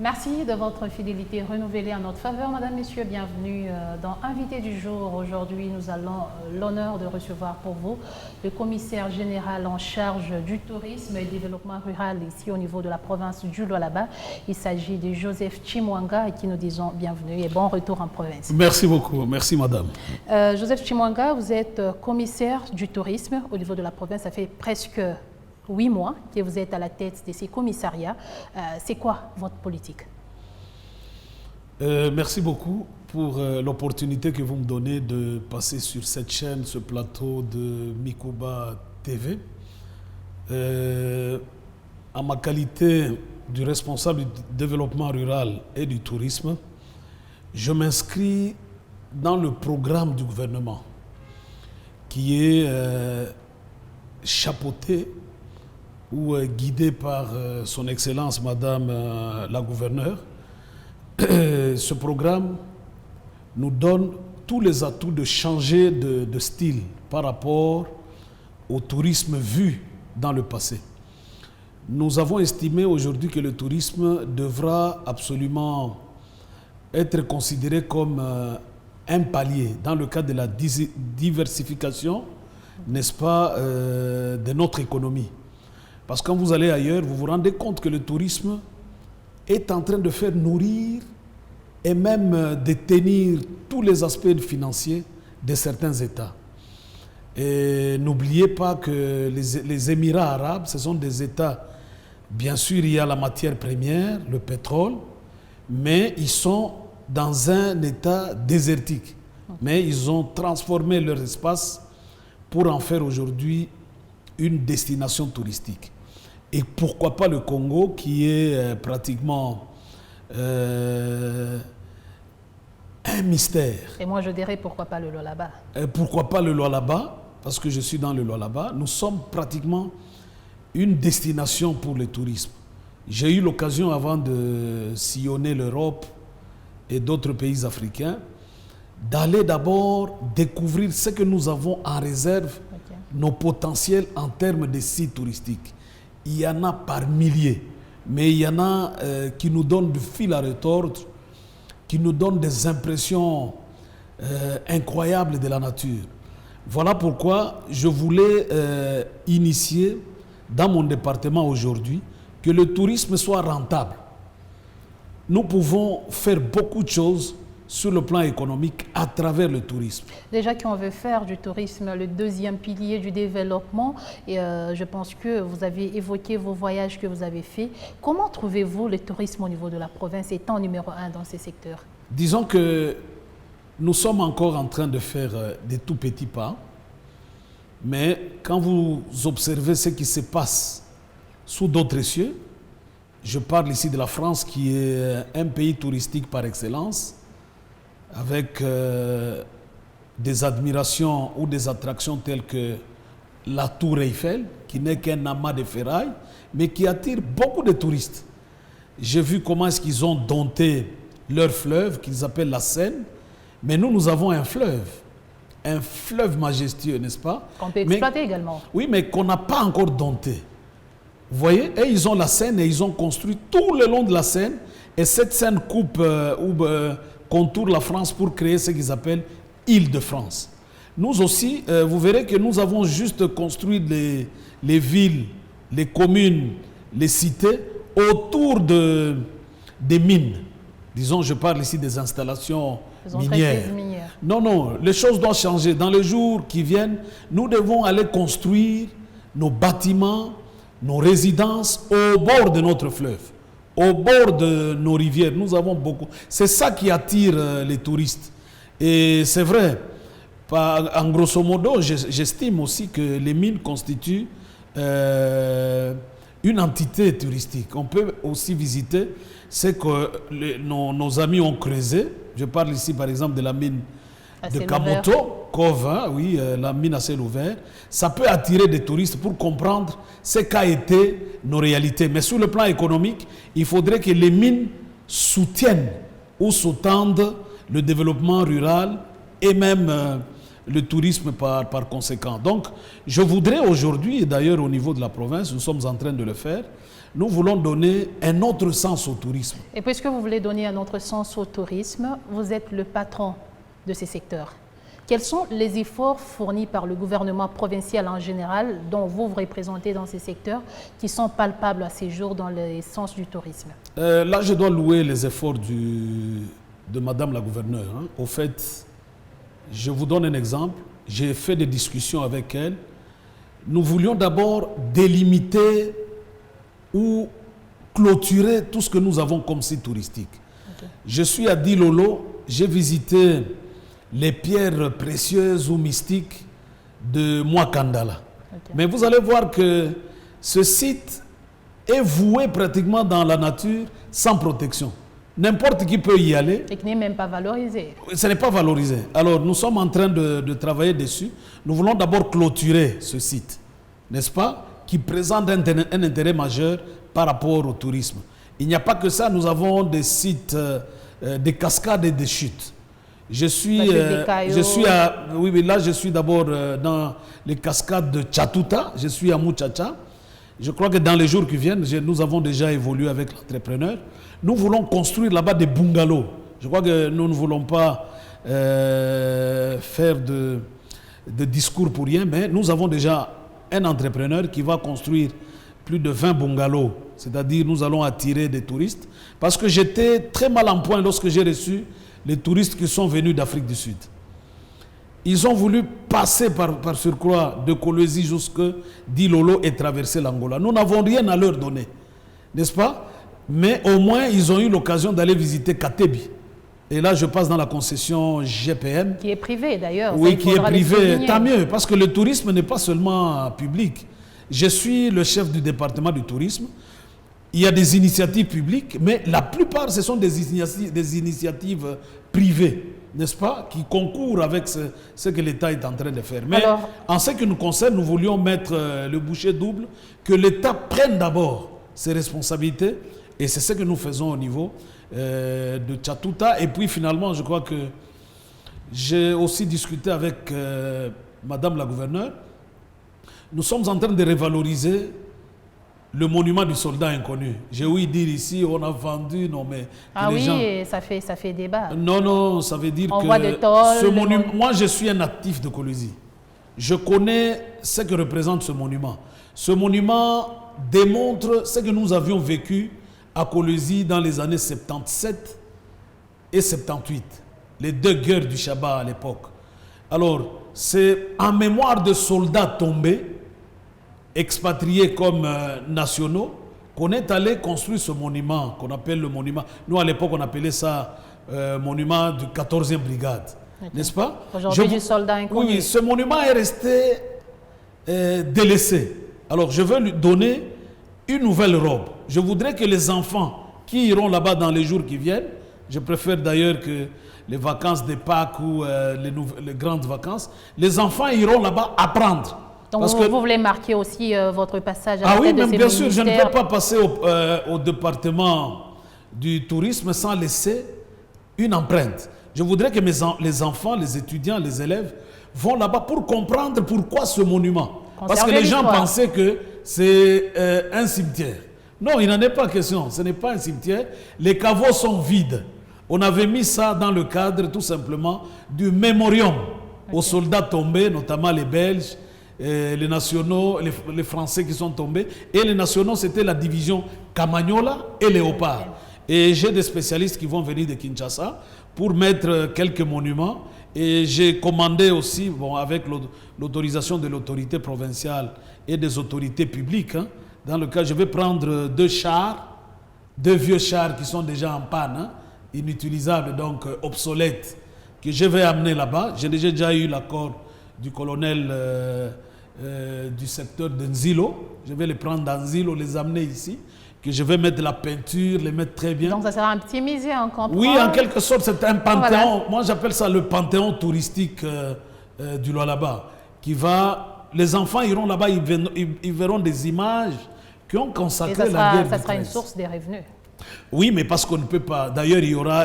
Merci de votre fidélité renouvelée en notre faveur. Madame, Messieurs, bienvenue dans Invité du jour. Aujourd'hui, nous allons l'honneur de recevoir pour vous le commissaire général en charge du tourisme et développement rural ici au niveau de la province du Lualaba. Il s'agit de Joseph Chimwanga à qui nous disons bienvenue et bon retour en province. Merci beaucoup. Merci, madame. Joseph Chimwanga, vous êtes commissaire du tourisme au niveau de la province. Ça fait presque 8 mois que vous êtes à la tête de ces commissariats. C'est quoi votre politique? Merci beaucoup pour l'opportunité que vous me donnez de passer sur cette chaîne, ce plateau de Mikuba TV. En ma qualité du responsable du développement rural et du tourisme, je m'inscris dans le programme du gouvernement qui est chapeauté ou guidé par son Excellence Madame la gouverneure. Ce programme nous donne tous les atouts de changer de style par rapport au tourisme vu dans le passé. Nous avons estimé aujourd'hui que le tourisme devra absolument être considéré comme un palier dans le cadre de la diversification, n'est-ce pas, de notre économie. Parce que quand vous allez ailleurs, vous vous rendez compte que le tourisme est en train de faire nourrir et même de tenir tous les aspects financiers de certains États. Et n'oubliez pas que les Émirats arabes, ce sont des États, bien sûr, il y a la matière première, le pétrole, mais ils sont dans un état désertique. Mais ils ont transformé leur espace pour en faire aujourd'hui une destination touristique. Et pourquoi pas le Congo qui est pratiquement un mystère. Et moi je dirais pourquoi pas le Lualaba. Pourquoi pas le Lualaba? Parce que je suis dans le Lualaba. Nous sommes pratiquement une destination pour le tourisme. J'ai eu l'occasion avant de sillonner l'Europe et d'autres pays africains d'aller d'abord découvrir ce que nous avons en réserve, nos potentiels en termes de sites touristiques. Il y en a par milliers, mais il y en a qui nous donnent du fil à retordre, qui nous donnent des impressions incroyables de la nature. Voilà pourquoi je voulais initier dans mon département aujourd'hui que le tourisme soit rentable. Nous pouvons faire beaucoup de choses sur le plan économique à travers le tourisme. Déjà qu'on veut faire du tourisme le deuxième pilier du développement, et je pense que vous avez évoqué vos voyages que vous avez faits. Comment trouvez-vous le tourisme au niveau de la province étant numéro 1 dans ces secteurs? Disons que nous sommes encore en train de faire des tout petits pas, mais quand vous observez ce qui se passe sous d'autres cieux, je parle ici de la France qui est un pays touristique par excellence, avec des admirations ou des attractions telles que la Tour Eiffel, qui n'est qu'un amas de ferraille, mais qui attire beaucoup de touristes. J'ai vu comment est-ce qu'ils ont dompté leur fleuve, qu'ils appellent la Seine, mais nous avons un fleuve majestueux, n'est-ce pas? Qu'on peut exploiter également. Oui, mais qu'on n'a pas encore dompté. Vous voyez, et ils ont la Seine et ils ont construit tout le long de la Seine, et cette Seine coupe contourne la France pour créer ce qu'ils appellent Île-de-France. Nous aussi, vous verrez que nous avons juste construit les villes, les communes, les cités autour des mines. Disons, je parle ici des installations minières. Non, les choses doivent changer. Dans les jours qui viennent, nous devons aller construire nos bâtiments, nos résidences au bord de notre fleuve, au bord de nos rivières. Nous avons beaucoup. C'est ça qui attire les touristes. Et c'est vrai, en grosso modo, j'estime aussi que les mines constituent une entité touristique. On peut aussi visiter ce que nos amis ont creusé. Je parle ici par exemple de la mine de Kamoto, Cove, hein, oui, la mine à ciel ouvert. Ça peut attirer des touristes pour comprendre ce qu'a été nos réalités. Mais sur le plan économique, il faudrait que les mines soutiennent ou sous-tendent le développement rural et même le tourisme par conséquent. Donc, je voudrais aujourd'hui, et d'ailleurs au niveau de la province, nous sommes en train de le faire, nous voulons donner un autre sens au tourisme. Et puisque vous voulez donner un autre sens au tourisme, vous êtes le patron de ces secteurs. Quels sont les efforts fournis par le gouvernement provincial en général, dont vous vous représentez dans ces secteurs, qui sont palpables à ces jours dans le sens du tourisme? Là, je dois louer les efforts de Madame la gouverneure. Hein. Au fait, je vous donne un exemple. J'ai fait des discussions avec elle. Nous voulions d'abord délimiter ou clôturer tout ce que nous avons comme site touristique. Okay. Je suis à Dilolo, j'ai visité les pierres précieuses ou mystiques de Mwakandala. Okay. Mais vous allez voir que ce site est voué pratiquement dans la nature sans protection. N'importe qui peut y aller. Et qui n'est même pas valorisé. Ce n'est pas valorisé. Alors nous sommes en train de travailler dessus. Nous voulons d'abord clôturer ce site, n'est-ce pas, qui présente un intérêt majeur par rapport au tourisme. Il n'y a pas que ça, nous avons des sites, des cascades et des chutes. Je suis oui, mais là je suis d'abord dans les cascades de Tchatouta, je suis à Mouchacha. Je crois que dans les jours qui viennent, nous avons déjà évolué avec l'entrepreneur. Nous voulons construire là-bas des bungalows. Je crois que nous ne voulons pas faire de discours pour rien, mais nous avons déjà un entrepreneur qui va construire plus de 20 bungalows. C'est-à-dire nous allons attirer des touristes. Parce que j'étais très mal en point lorsque j'ai reçu les touristes qui sont venus d'Afrique du Sud. Ils ont voulu passer par surcroît de Kolwezi jusque d'Ilolo et traverser l'Angola. Nous n'avons rien à leur donner, n'est-ce pas? Mais au moins, ils ont eu l'occasion d'aller visiter Katebi. Et là, je passe dans la concession GPM. Qui est privée d'ailleurs. Oui, qui est privée. Tant mieux, parce que le tourisme n'est pas seulement public. Je suis le chef du département du tourisme. Il y a des initiatives publiques, mais la plupart, ce sont des initiatives privées, n'est-ce pas, qui concourent avec ce que l'État est en train de faire. Mais alors, en ce qui nous concerne, nous voulions mettre le bouchée double, que l'État prenne d'abord ses responsabilités, et c'est ce que nous faisons au niveau de Tchatouta. Et puis finalement, je crois que j'ai aussi discuté avec Madame la gouverneure. Nous sommes en train de revaloriser le monument du soldat inconnu. J'ai ouï dire ici, on a vendu, non mais... Ah oui, gens... ça fait débat. Non, ça veut dire on voit des tôles, ce monument... Moi, je suis un actif de Kolwezi. Je connais ce que représente ce monument. Ce monument démontre ce que nous avions vécu à Kolwezi dans les années 77 et 78. Les deux guerres du Shabbat à l'époque. Alors, c'est en mémoire de soldats tombés, expatriés comme nationaux, qu'on est allé construire ce monument, qu'on appelle le monument. Nous, à l'époque, on appelait ça monument du 14e brigade. Okay. N'est-ce pas? Aujourd'hui, du soldat inconnu. Oui, ce monument est resté délaissé. Alors, je veux lui donner une nouvelle robe. Je voudrais que les enfants qui iront là-bas dans les jours qui viennent, je préfère d'ailleurs que les vacances de Pâques ou les grandes vacances, les enfants iront là-bas apprendre. Donc vous voulez marquer aussi votre passage à la tête de ces ministères. Ah oui, mais bien sûr, je ne peux pas passer au département du tourisme sans laisser une empreinte. Je voudrais que les enfants, les étudiants, les élèves vont là-bas pour comprendre pourquoi ce monument. Parce que les gens pensaient que c'est un cimetière. Non, il n'en est pas question. Ce n'est pas un cimetière. Les caveaux sont vides. On avait mis ça dans le cadre tout simplement du mémorium aux soldats tombés, notamment les Belges, les nationaux, les Français qui sont tombés. Et les nationaux, c'était la division Camagnola et Léopard. Et j'ai des spécialistes qui vont venir de Kinshasa pour mettre quelques monuments. Et j'ai commandé aussi, bon, avec l'autorisation de l'autorité provinciale et des autorités publiques, hein, dans le cas, je vais prendre 2 chars, 2 vieux chars qui sont déjà en panne, hein, inutilisables, donc obsolètes, que je vais amener là-bas. J'ai déjà eu l'accord du colonel du secteur de Nzilo. Je vais les prendre dans Nzilo, les amener ici, que je vais mettre la peinture, les mettre très bien. Donc ça sera un petit musée, on comprend. Oui, en quelque sorte, c'est un panthéon. Voilà. Moi, j'appelle ça le panthéon touristique du Lualaba, qui va... Les enfants iront là-bas, ils verront des images qui ont consacré la guerre. Ça sera une source des revenus. Oui, mais parce qu'on ne peut pas... D'ailleurs, il y aura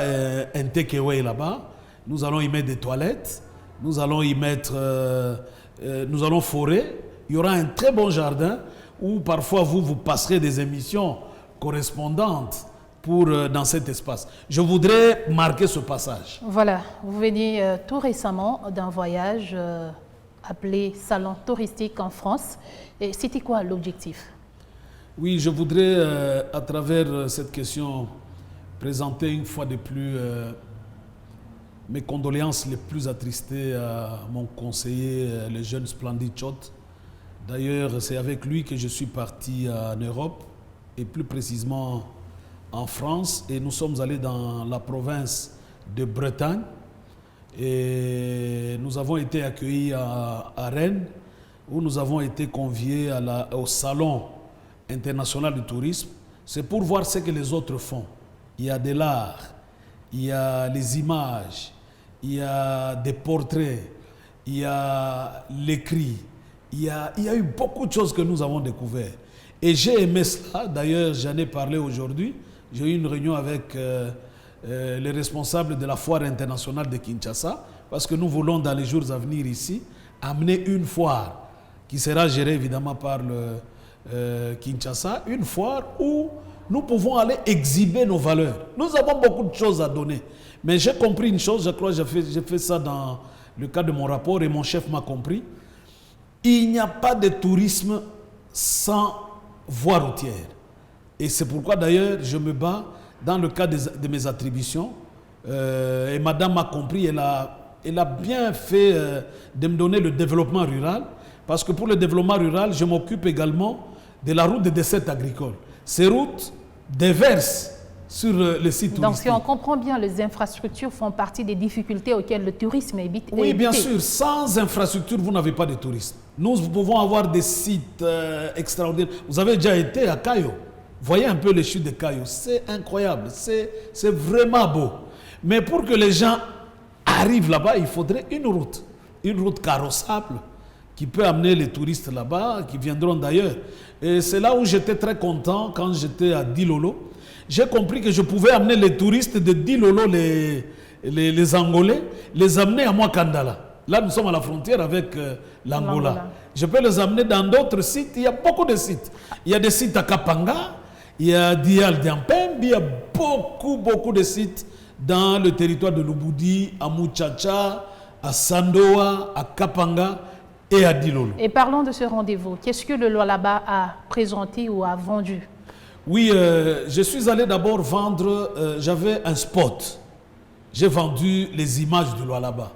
un takeaway là-bas. Nous allons y mettre des toilettes. Nous allons y mettre, nous allons forer. Il y aura un très bon jardin où parfois vous passerez des émissions correspondantes dans cet espace. Je voudrais marquer ce passage. Voilà, vous venez tout récemment d'un voyage appelé Salon touristique en France. Et c'était quoi l'objectif? Oui, je voudrais, à travers cette question, présenter une fois de plus mes condoléances les plus attristées à mon conseiller, le jeune Splendid Tchot. D'ailleurs, c'est avec lui que je suis parti en Europe, et plus précisément en France, et nous sommes allés dans la province de Bretagne, et nous avons été accueillis à Rennes, où nous avons été conviés au Salon international du tourisme. C'est pour voir ce que les autres font. Il y a de l'art, il y a les images, il y a des portraits, il y a l'écrit, il y a eu beaucoup de choses que nous avons découvertes. Et j'ai aimé cela. D'ailleurs, j'en ai parlé aujourd'hui. J'ai eu une réunion avec les responsables de la foire internationale de Kinshasa, parce que nous voulons dans les jours à venir ici amener une foire qui sera gérée évidemment par le Kinshasa, une foire où nous pouvons aller exhiber nos valeurs. Nous avons beaucoup de choses à donner. Mais j'ai compris une chose, je crois que j'ai fait ça dans le cadre de mon rapport et mon chef m'a compris. Il n'y a pas de tourisme sans voie routière. Et c'est pourquoi d'ailleurs je me bats dans le cadre de mes attributions. Et madame m'a compris, elle a bien fait de me donner le développement rural. Parce que pour le développement rural, je m'occupe également de la route des dessertes agricoles. Ces routes déversent sur le site touristique. Donc si on comprend bien, les infrastructures font partie des difficultés auxquelles le tourisme évite. Oui, bien sûr. Sans infrastructure, vous n'avez pas de tourisme. Nous pouvons avoir des sites extraordinaires. Vous avez déjà été à Cayo. Voyez un peu les chutes de Cayo. C'est incroyable. C'est vraiment beau. Mais pour que les gens arrivent là-bas, il faudrait une route carrossable qui peut amener les touristes là-bas, qui viendront d'ailleurs. Et c'est là où j'étais très content quand j'étais à Dilolo. J'ai compris que je pouvais amener les touristes de Dilolo, les Angolais, les amener à Mwakandala. Là, nous sommes à la frontière avec l'Angola. Je peux les amener dans d'autres sites. Il y a beaucoup de sites. Il y a des sites à Kapanga, il y a Dial d'Ampembe, il y a beaucoup de sites dans le territoire de Lubudi, à Muchacha, à Sandoa, à Kapanga et à Dilolo. Et parlons de ce rendez-vous. Qu'est-ce que le Lualaba a présenté ou a vendu? Oui, je suis allé d'abord vendre, j'avais un spot. J'ai vendu les images du Lualaba.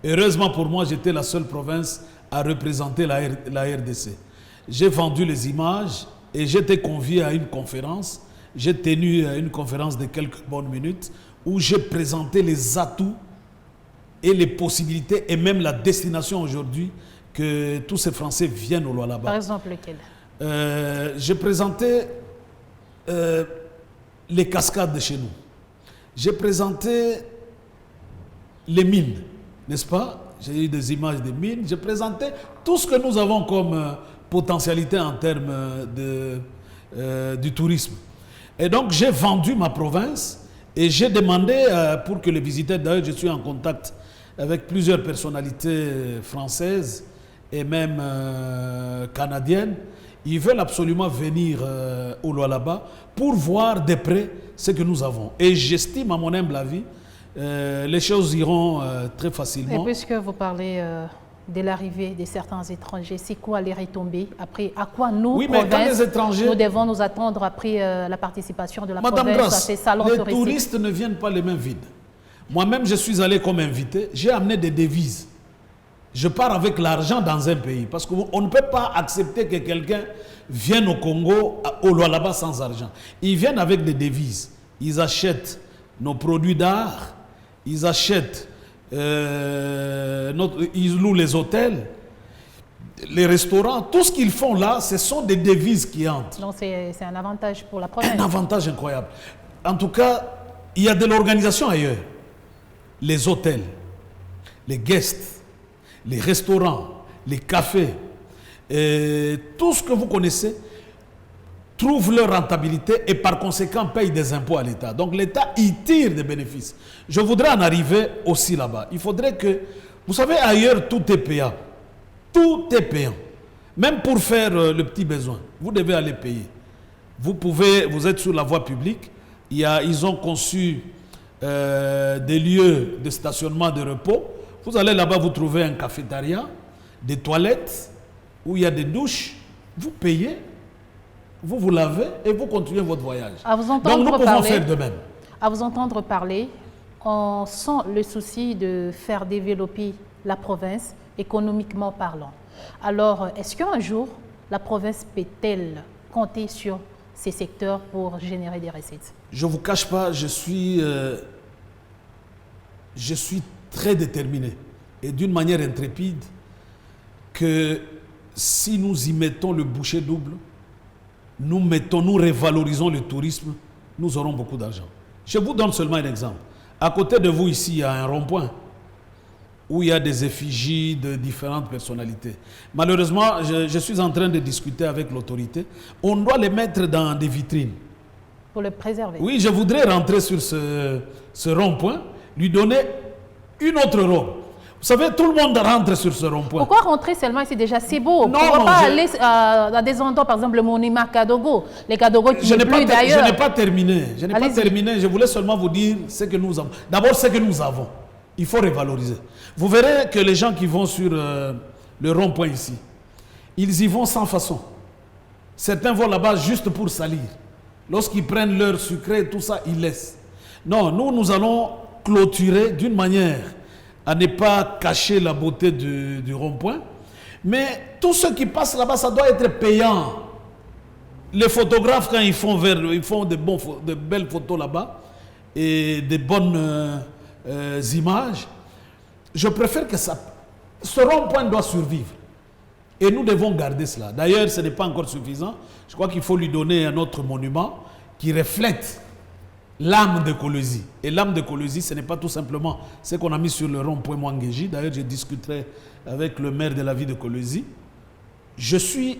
Heureusement pour moi, j'étais la seule province à représenter la RDC. J'ai vendu les images et j'étais convié à une conférence. J'ai tenu une conférence de quelques bonnes minutes où j'ai présenté les atouts et les possibilités et même la destination aujourd'hui que tous ces Français viennent au Lualaba. Par exemple, lequel? J'ai présenté les cascades de chez nous. J'ai présenté les mines, n'est-ce pas? J'ai eu des images des mines. J'ai présenté tout ce que nous avons comme potentialité en termes du tourisme. Et donc, j'ai vendu ma province et j'ai demandé pour que les visiteurs, d'ailleurs, je suis en contact avec plusieurs personnalités françaises et même canadiennes. Ils veulent absolument venir au Lualaba pour voir de près ce que nous avons. Et j'estime, à mon humble avis, les choses iront très facilement. Et puisque vous parlez de l'arrivée de certains étrangers, c'est quoi les retombées après? À quoi nous, province, nous devons nous attendre après la participation de la province à ces salons touristiques? Les touristes ne viennent pas les mains vides. Moi-même, je suis allé comme invité. J'ai amené des devises. Je pars avec l'argent dans un pays. Parce qu'on ne peut pas accepter que quelqu'un vienne au Congo, au Lualaba, sans argent. Ils viennent avec des devises. Ils achètent nos produits d'art. Ils achètent, ils louent les hôtels, les restaurants. Tout ce qu'ils font là, ce sont des devises qui entrent. Donc c'est un avantage pour la province. Un avantage incroyable. En tout cas, il y a de l'organisation ailleurs. Les hôtels, les guests, les restaurants, les cafés, et tout ce que vous connaissez trouvent leur rentabilité et par conséquent payent des impôts à l'État. Donc l'État y tire des bénéfices. Je voudrais en arriver aussi là-bas. Il faudrait que Vous savez, ailleurs, tout est payant. Tout est payant. Même pour faire le petit besoin, vous devez aller payer. Vous êtes sur la voie publique, ils ont conçu des lieux de stationnement de repos. Vous allez là-bas, vous trouvez un cafétéria, des toilettes, où il y a des douches. Vous payez, vous vous lavez et vous continuez votre voyage. Donc nous pouvons faire de même. À vous entendre parler, on sent le souci de faire développer la province économiquement parlant. Alors, est-ce qu'un jour, la province peut-elle compter sur ces secteurs pour générer des recettes? Je ne vous cache pas, je suis très déterminé et d'une manière intrépide que si nous y mettons le bouchée double, nous révalorisons le tourisme, nous aurons beaucoup d'argent. Je vous donne seulement un exemple. À côté de vous, ici, il y a un rond-point où il y a des effigies de différentes personnalités. Malheureusement, je suis en train de discuter avec l'autorité. On doit les mettre dans des vitrines. Pour le préserver. Oui, je voudrais rentrer sur ce rond-point, lui donner une autre robe. Vous savez, tout le monde rentre sur ce rond-point. Pourquoi rentrer seulement ici déjà? C'est beau. Non, pourquoi pas aller à des endroits, par exemple le monument Kadogo, les Kadogo qui ne plus d'ailleurs. Je n'ai pas terminé. Je voulais seulement vous dire ce que nous avons. D'abord, ce que nous avons. Il faut revaloriser. Vous verrez que les gens qui vont sur le rond-point ici, ils y vont sans façon. Certains vont là-bas juste pour salir. Lorsqu'ils prennent leur sucré et tout ça, ils laissent. Non, nous allons clôturer d'une manière à ne pas cacher la beauté du rond-point. Mais tous ceux qui passent là-bas, ça doit être payant. Les photographes, quand ils font de belles photos là-bas et des bonnes images, je préfère que ce rond-point doit survivre. Et nous devons garder cela. D'ailleurs, ce n'est pas encore suffisant. Je crois qu'il faut lui donner un autre monument qui reflète l'âme de Kolwezi. Et l'âme de Kolwezi, ce n'est pas tout simplement ce qu'on a mis sur le rond-point Mwangeji. D'ailleurs, je discuterai avec le maire de la ville de Kolwezi. Je suis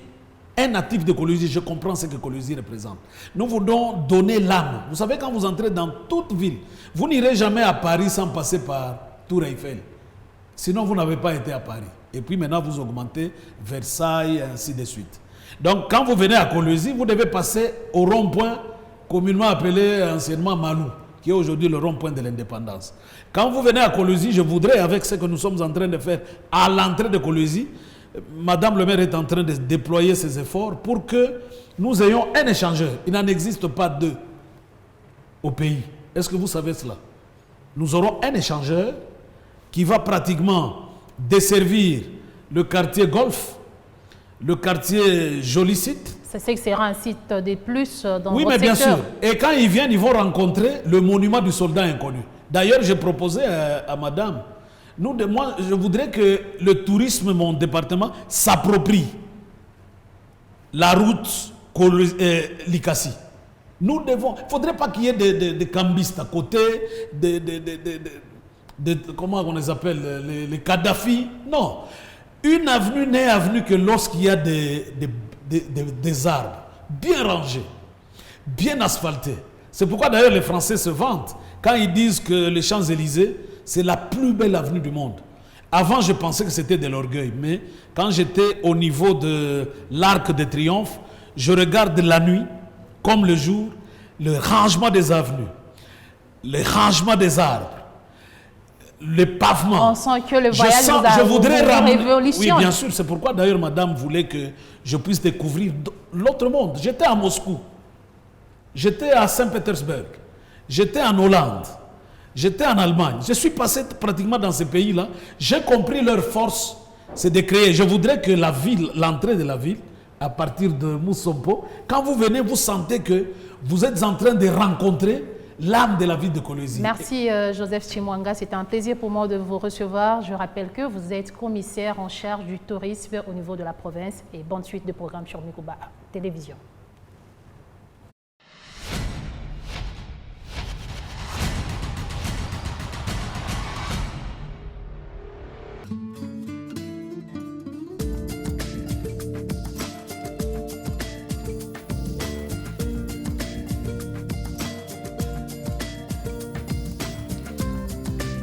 un natif de Kolwezi, je comprends ce que Kolwezi représente. Nous voulons donner l'âme. Vous savez, quand vous entrez dans toute ville, vous n'irez jamais à Paris sans passer par Tour Eiffel. Sinon, vous n'avez pas été à Paris. Et puis maintenant, vous augmentez Versailles, et ainsi de suite. Donc, quand vous venez à Kolwezi, vous devez passer au rond-point communément appelé anciennement Malou, qui est aujourd'hui le rond-point de l'indépendance. Quand vous venez à Kolwezi, je voudrais, avec ce que nous sommes en train de faire à l'entrée de Kolwezi, Madame le maire est en train de déployer ses efforts pour que nous ayons un échangeur. Il n'en existe pas deux au pays. Est-ce que vous savez cela? Nous aurons un échangeur qui va pratiquement desservir le quartier Golf, le quartier Jolicite. C'est ce qui sera un site de plus dans oui, votre mais bien secteur. sûr. Et quand ils viennent, ils vont rencontrer le monument du soldat inconnu. D'ailleurs, j'ai proposé à madame, moi, je voudrais que le tourisme, mon département, s'approprie la route Likasi. Nous devons... Il ne faudrait pas qu'il y ait des cambistes à côté, comment on les appelle, les Kadhafi. Non. Une avenue n'est avenue que lorsqu'il y a des arbres bien rangés, bien asphaltés. C'est pourquoi d'ailleurs les Français se vantent quand ils disent que les Champs-Élysées, c'est la plus belle avenue du monde. Avant, je pensais que c'était de l'orgueil, mais quand j'étais au niveau de l'Arc de Triomphe, je regarde la nuit, comme le jour, le rangement des avenues, le rangement des arbres, les pavements. On sent que le voyage vous révolutionne. Oui, bien sûr, c'est pourquoi d'ailleurs madame voulait que je puisse découvrir l'autre monde. J'étais à Moscou, j'étais à Saint-Pétersbourg, j'étais en Hollande, j'étais en Allemagne. Je suis passé pratiquement dans ces pays-là. J'ai compris leur force, c'est de créer. Je voudrais que la ville, l'entrée de la ville, à partir de Moussompo, quand vous venez, vous sentez que vous êtes en train de rencontrer l'âme de la ville de Kolwezi. Merci Joseph Chimwanga, c'était un plaisir pour moi de vous recevoir. Je rappelle que vous êtes commissaire en charge du tourisme au niveau de la province et bonne suite de programme sur Mikuba Télévision.